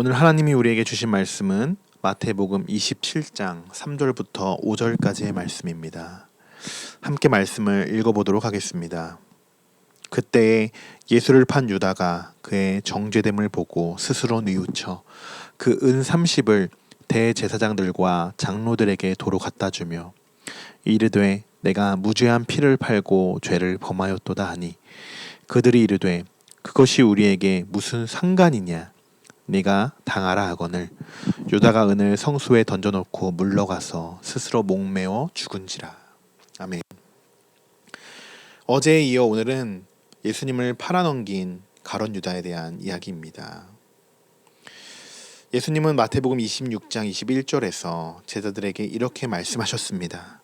오늘 하나님이 우리에게 주신 말씀은 마태복음 27장 3절부터 5절까지의 말씀입니다. 함께 말씀을 읽어보도록 하겠습니다. 그때에 예수를 판 유다가 그의 정죄됨을 보고 스스로 뉘우쳐 그 은 30을 대제사장들과 장로들에게 도로 갖다 주며 이르되 내가 무죄한 피를 팔고 죄를 범하였도다 하니 그들이 이르되 그것이 우리에게 무슨 상관이냐 네가 당하라 하거늘 유다가 은을 성소에 던져놓고 물러가서 스스로 목매어 죽은지라. 아멘. 어제에 이어 오늘은 예수님을 팔아넘긴 가룟 유다에 대한 이야기입니다. 예수님은 마태복음 26장 21절에서 제자들에게 이렇게 말씀하셨습니다.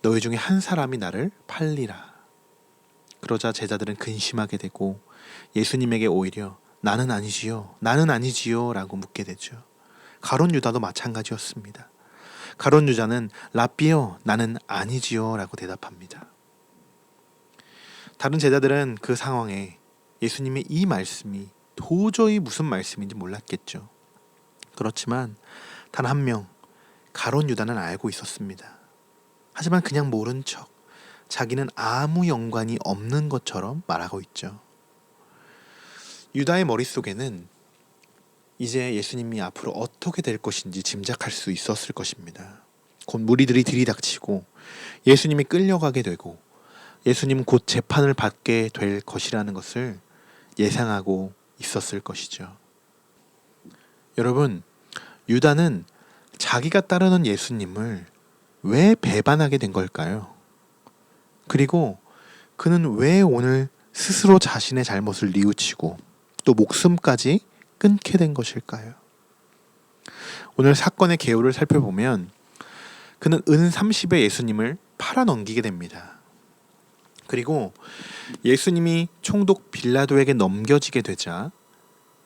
너희 중에 한 사람이 나를 팔리라. 그러자 제자들은 근심하게 되고 예수님에게 오히려 나는 아니지요, 나는 아니지요 라고 묻게 되죠. 가룟 유다도 마찬가지였습니다. 가룟 유다는 라삐요, 나는 아니지요 라고 대답합니다. 다른 제자들은 그 상황에 예수님의 이 말씀이 도저히 무슨 말씀인지 몰랐겠죠. 그렇지만 단 한 명, 가룟 유다는 알고 있었습니다. 하지만 그냥 모른 척 자기는 아무 연관이 없는 것처럼 말하고 있죠. 유다의 머릿속에는 이제 예수님이 앞으로 어떻게 될 것인지 짐작할 수 있었을 것입니다. 곧 무리들이 들이닥치고 예수님이 끌려가게 되고 예수님 곧 재판을 받게 될 것이라는 것을 예상하고 있었을 것이죠. 여러분, 유다는 자기가 따르는 예수님을 왜 배반하게 된 걸까요? 그리고 그는 왜 오늘 스스로 자신의 잘못을 뉘우치고 또 목숨까지 끊게 된 것일까요? 오늘 사건의 개요를 살펴보면 그는 은 30의 예수님을 팔아넘기게 됩니다. 그리고 예수님이 총독 빌라도에게 넘겨지게 되자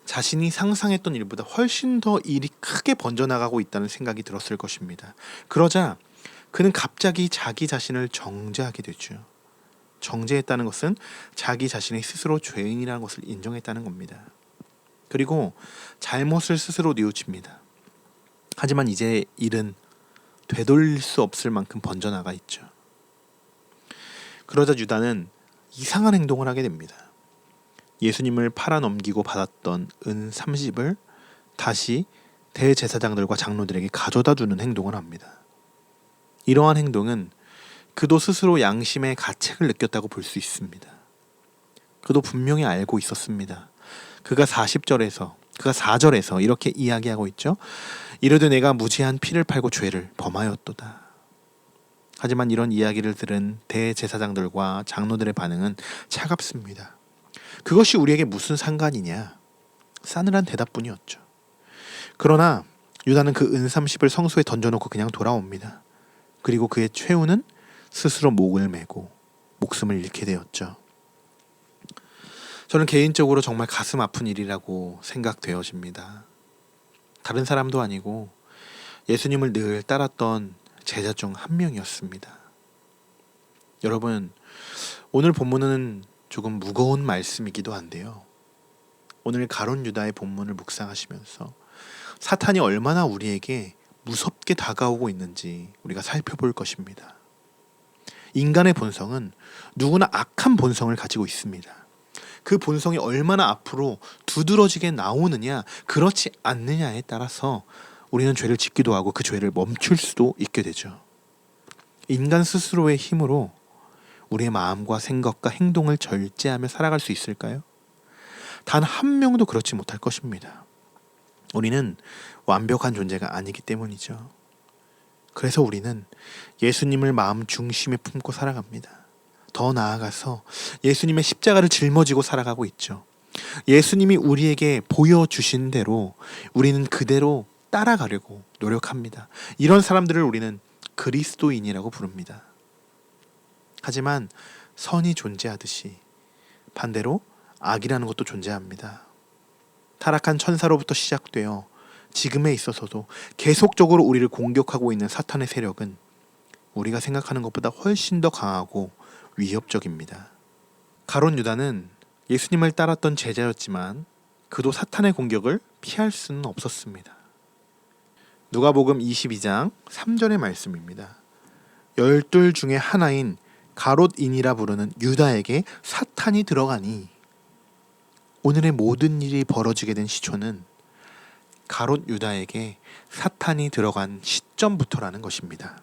자신이 상상했던 일보다 훨씬 더 일이 크게 번져나가고 있다는 생각이 들었을 것입니다. 그러자 그는 갑자기 자기 자신을 정죄하게 되죠. 정죄했다는 것은 자기 자신이 스스로 죄인이라는 것을 인정했다는 겁니다. 그리고 잘못을 스스로 뉘우칩니다. 하지만 이제 일은 되돌릴 수 없을 만큼 번져나가 있죠. 그러자 유다는 이상한 행동을 하게 됩니다. 예수님을 팔아넘기고 받았던 은 30을 다시 대제사장들과 장로들에게 가져다 주는 행동을 합니다. 이러한 행동은 그도 스스로 양심의 가책을 느꼈다고 볼 수 있습니다. 그도 분명히 알고 있었습니다. 그가 4절에서 이렇게 이야기하고 있죠. 이르되 내가 무죄한 피를 팔고 죄를 범하였도다. 하지만 이런 이야기를 들은 대제사장들과 장로들의 반응은 차갑습니다. 그것이 우리에게 무슨 상관이냐? 싸늘한 대답뿐이었죠. 그러나 유다는 그 은 30을 성소에 던져놓고 그냥 돌아옵니다. 그리고 그의 최후는 스스로 목을 메고 목숨을 잃게 되었죠. 저는 개인적으로 정말 가슴 아픈 일이라고 생각되어집니다. 다른 사람도 아니고 예수님을 늘 따랐던 제자 중 한 명이었습니다. 여러분, 오늘 본문은 조금 무거운 말씀이기도 한데요. 오늘 가룟 유다의 본문을 묵상하시면서 사탄이 얼마나 우리에게 무섭게 다가오고 있는지 우리가 살펴볼 것입니다. 인간의 본성은 누구나 악한 본성을 가지고 있습니다. 그 본성이 얼마나 앞으로 두드러지게 나오느냐, 그렇지 않느냐에 따라서 우리는 죄를 짓기도 하고 그 죄를 멈출 수도 있게 되죠. 인간 스스로의 힘으로 우리의 마음과 생각과 행동을 절제하며 살아갈 수 있을까요? 단 한 명도 그렇지 못할 것입니다. 우리는 완벽한 존재가 아니기 때문이죠. 그래서 우리는 예수님을 마음 중심에 품고 살아갑니다. 더 나아가서 예수님의 십자가를 짊어지고 살아가고 있죠. 예수님이 우리에게 보여주신 대로 우리는 그대로 따라가려고 노력합니다. 이런 사람들을 우리는 그리스도인이라고 부릅니다. 하지만 선이 존재하듯이 반대로 악이라는 것도 존재합니다. 타락한 천사로부터 시작되어 지금에 있어서도 계속적으로 우리를 공격하고 있는 사탄의 세력은 우리가 생각하는 것보다 훨씬 더 강하고 위협적입니다. 가룟 유다는 예수님을 따랐던 제자였지만 그도 사탄의 공격을 피할 수는 없었습니다. 누가복음 22장 3절의 말씀입니다. 12 중에 하나인 가롯인이라 부르는 유다에게 사탄이 들어가니, 오늘의 모든 일이 벌어지게 된 시초는 가롯 유다에게 사탄이 들어간 시점부터라는 것입니다.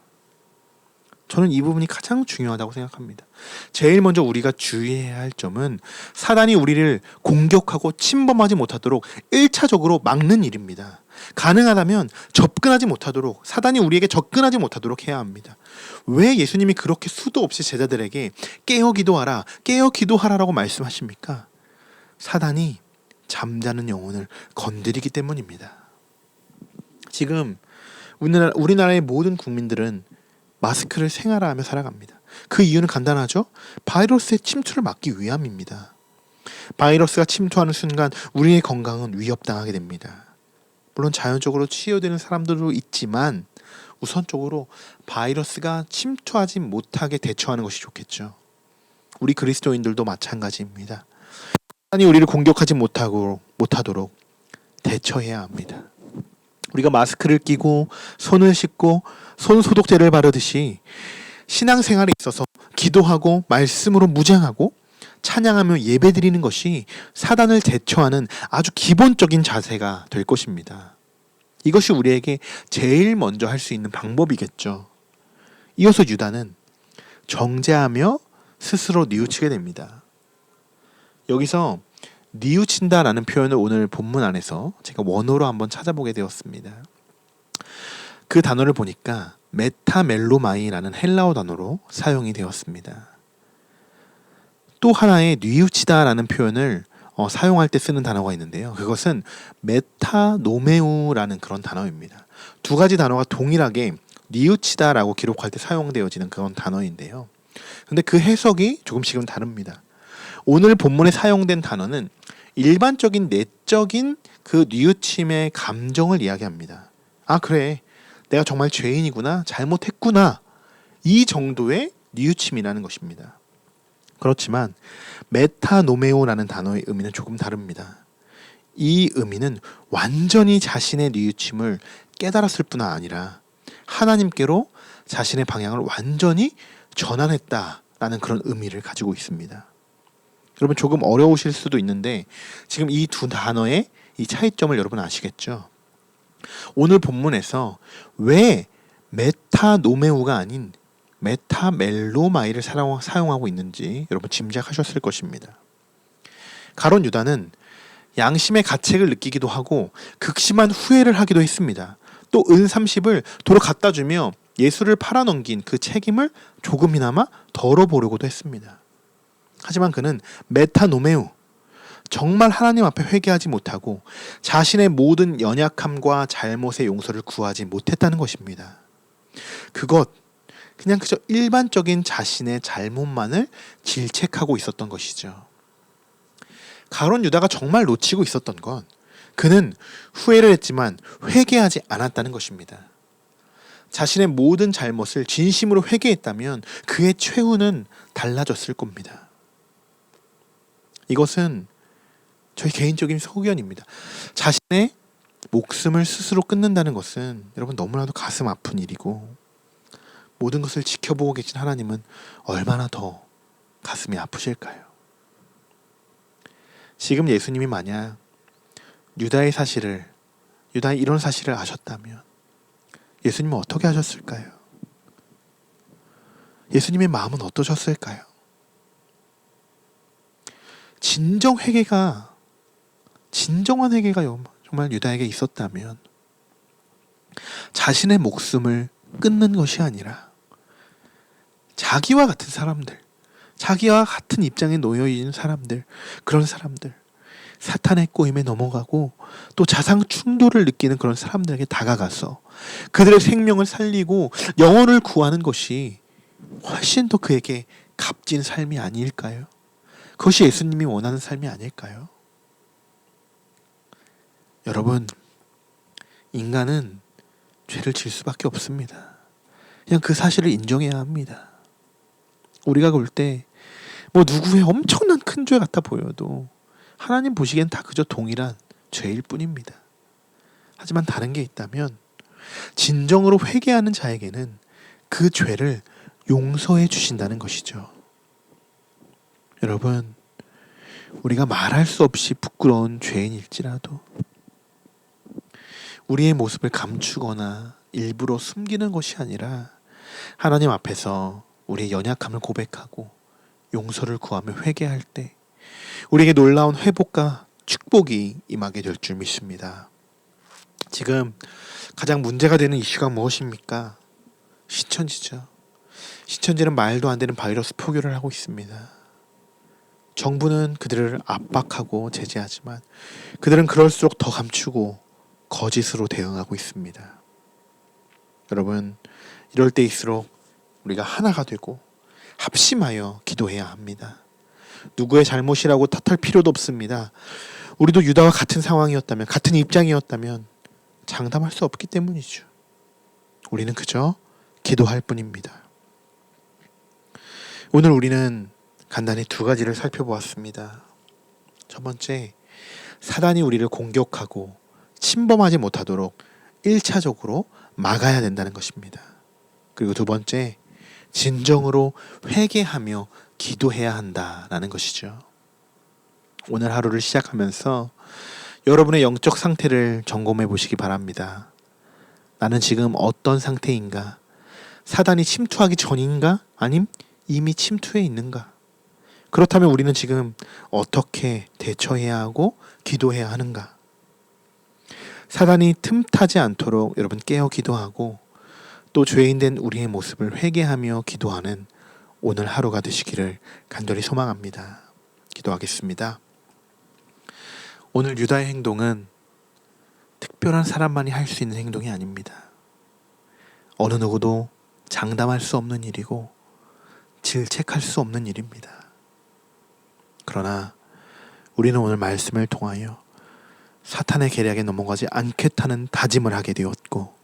저는 이 부분이 가장 중요하다고 생각합니다. 제일 먼저 우리가 주의해야 할 점은 사단이 우리를 공격하고 침범하지 못하도록 1차적으로 막는 일입니다. 가능하다면 접근하지 못하도록, 사단이 우리에게 접근하지 못하도록 해야 합니다. 왜 예수님이 그렇게 수도 없이 제자들에게 깨어 기도하라, 깨어 기도하라라고 말씀하십니까? 사단이 잠자는 영혼을 건드리기 때문입니다. 지금 우리나라의 모든 국민들은 마스크를 생활화하며 살아갑니다. 그 이유는 간단하죠. 바이러스의 침투를 막기 위함입니다. 바이러스가 침투하는 순간 우리의 건강은 위협당하게 됩니다. 물론 자연적으로 치유되는 사람들도 있지만 우선적으로 바이러스가 침투하지 못하게 대처하는 것이 좋겠죠. 우리 그리스도인들도 마찬가지입니다. 사단이 우리를 공격하지 못하도록 대처해야 합니다. 우리가 마스크를 끼고 손을 씻고 손 소독제를 바르듯이 신앙생활에 있어서 기도하고 말씀으로 무장하고 찬양하며 예배드리는 것이 사단을 대처하는 아주 기본적인 자세가 될 것입니다. 이것이 우리에게 제일 먼저 할 수 있는 방법이겠죠. 이어서 유다는 정죄하며 스스로 뉘우치게 됩니다. 여기서 뉘우친다라는 표현을 오늘 본문 안에서 제가 원어로 한번 찾아보게 되었습니다. 그 단어를 보니까 메타멜로마이라는 헬라어 단어로 사용이 되었습니다. 또 하나의 뉘우치다라는 표현을 사용할 때 쓰는 단어가 있는데요. 그것은 메타노메우라는 그런 단어입니다. 두 가지 단어가 동일하게 뉘우치다라고 기록할 때 사용되어지는 그런 단어인데요. 근데 그 해석이 조금씩은 다릅니다. 오늘 본문에 사용된 단어는 일반적인 내적인 그 뉘우침의 감정을 이야기합니다. 아, 그래, 내가 정말 죄인이구나, 잘못했구나, 이 정도의 뉘우침이라는 것입니다. 그렇지만 메타노메오라는 단어의 의미는 조금 다릅니다. 이 의미는 완전히 자신의 뉘우침을 깨달았을 뿐 아니라 하나님께로 자신의 방향을 완전히 전환했다라는 그런 의미를 가지고 있습니다. 여러분, 조금 어려우실 수도 있는데 지금 이 두 단어의 이 차이점을 여러분 아시겠죠? 오늘 본문에서 왜 메타노메우가 아닌 메타멜로마이를 사용하고 있는지 여러분 짐작하셨을 것입니다. 가롯 유다는 양심의 가책을 느끼기도 하고 극심한 후회를 하기도 했습니다. 또 은 30을 도로 갖다 주며 예수를 팔아넘긴 그 책임을 조금이나마 덜어보려고도 했습니다. 하지만 그는 메타노메우, 정말 하나님 앞에 회개하지 못하고 자신의 모든 연약함과 잘못의 용서를 구하지 못했다는 것입니다. 그냥 그저 일반적인 자신의 잘못만을 질책하고 있었던 것이죠. 가롯 유다가 정말 놓치고 있었던 건 그는 후회를 했지만 회개하지 않았다는 것입니다. 자신의 모든 잘못을 진심으로 회개했다면 그의 최후는 달라졌을 겁니다. 이것은 저희 개인적인 소견입니다. 자신의 목숨을 스스로 끊는다는 것은 여러분 너무나도 가슴 아픈 일이고, 모든 것을 지켜보고 계신 하나님은 얼마나 더 가슴이 아프실까요? 지금 예수님이 만약 유다의 이런 사실을 아셨다면 예수님은 어떻게 하셨을까요? 예수님의 마음은 어떠셨을까요? 진정한 회개가 정말 유다에게 있었다면 자신의 목숨을 끊는 것이 아니라 자기와 같은 사람들, 자기와 같은 입장에 놓여 있는 사람들, 그런 사람들, 사탄의 꼬임에 넘어가고 또 자상 충돌을 느끼는 그런 사람들에게 다가가서 그들의 생명을 살리고 영혼을 구하는 것이 훨씬 더 그에게 값진 삶이 아닐까요? 그것이 예수님이 원하는 삶이 아닐까요? 여러분, 인간은 죄를 질 수밖에 없습니다. 그냥 그 사실을 인정해야 합니다. 우리가 볼 때 누구의 엄청난 큰 죄 같아 보여도 하나님 보시기엔 다 그저 동일한 죄일 뿐입니다. 하지만 다른 게 있다면 진정으로 회개하는 자에게는 그 죄를 용서해 주신다는 것이죠. 여러분, 우리가 말할 수 없이 부끄러운 죄인일지라도 우리의 모습을 감추거나 일부러 숨기는 것이 아니라 하나님 앞에서 우리의 연약함을 고백하고 용서를 구하며 회개할 때 우리에게 놀라운 회복과 축복이 임하게 될 줄 믿습니다. 지금 가장 문제가 되는 이슈가 무엇입니까? 신천지죠. 신천지는 말도 안 되는 바이러스 포교를 하고 있습니다. 정부는 그들을 압박하고 제재하지만 그들은 그럴수록 더 감추고 거짓으로 대응하고 있습니다. 여러분, 이럴 때일수록 우리가 하나가 되고 합심하여 기도해야 합니다. 누구의 잘못이라고 탓할 필요도 없습니다. 우리도 유다와 같은 상황이었다면, 같은 입장이었다면 장담할 수 없기 때문이죠. 우리는 그저 기도할 뿐입니다. 오늘 우리는 간단히 두 가지를 살펴보았습니다. 첫 번째, 사단이 우리를 공격하고 침범하지 못하도록 1차적으로 막아야 된다는 것입니다. 그리고 두 번째, 진정으로 회개하며 기도해야 한다라는 것이죠. 오늘 하루를 시작하면서 여러분의 영적 상태를 점검해 보시기 바랍니다. 나는 지금 어떤 상태인가? 사단이 침투하기 전인가? 아님 이미 침투해 있는가? 그렇다면 우리는 지금 어떻게 대처해야 하고 기도해야 하는가? 사단이 틈타지 않도록 여러분 깨어 기도하고 또 죄인된 우리의 모습을 회개하며 기도하는 오늘 하루가 되시기를 간절히 소망합니다. 기도하겠습니다. 오늘 유다의 행동은 특별한 사람만이 할 수 있는 행동이 아닙니다. 어느 누구도 장담할 수 없는 일이고 질책할 수 없는 일입니다. 그러나 우리는 오늘 말씀을 통하여 사탄의 계략에 넘어가지 않겠다는 다짐을 하게 되었고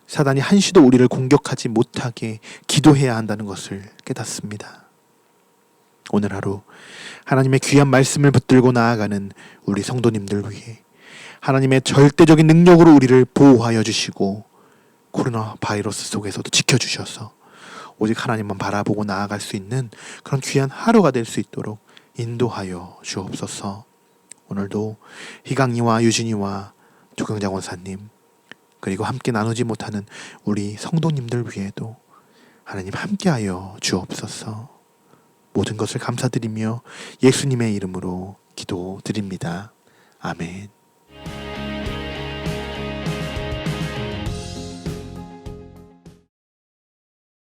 사단이 한시도 우리를 공격하지 못하게 기도해야 한다는 것을 깨닫습니다. 오늘 하루 하나님의 귀한 말씀을 붙들고 나아가는 우리 성도님들 위해 하나님의 절대적인 능력으로 우리를 보호하여 주시고 코로나 바이러스 속에서도 지켜주셔서 오직 하나님만 바라보고 나아갈 수 있는 그런 귀한 하루가 될 수 있도록 인도하여 주옵소서. 오늘도 희강이와 유진이와 조경장 원사님 그리고 함께 나누지 못하는 우리 성도님들 위에도 하나님 함께하여 주옵소서. 모든 것을 감사드리며 예수님의 이름으로 기도드립니다. 아멘.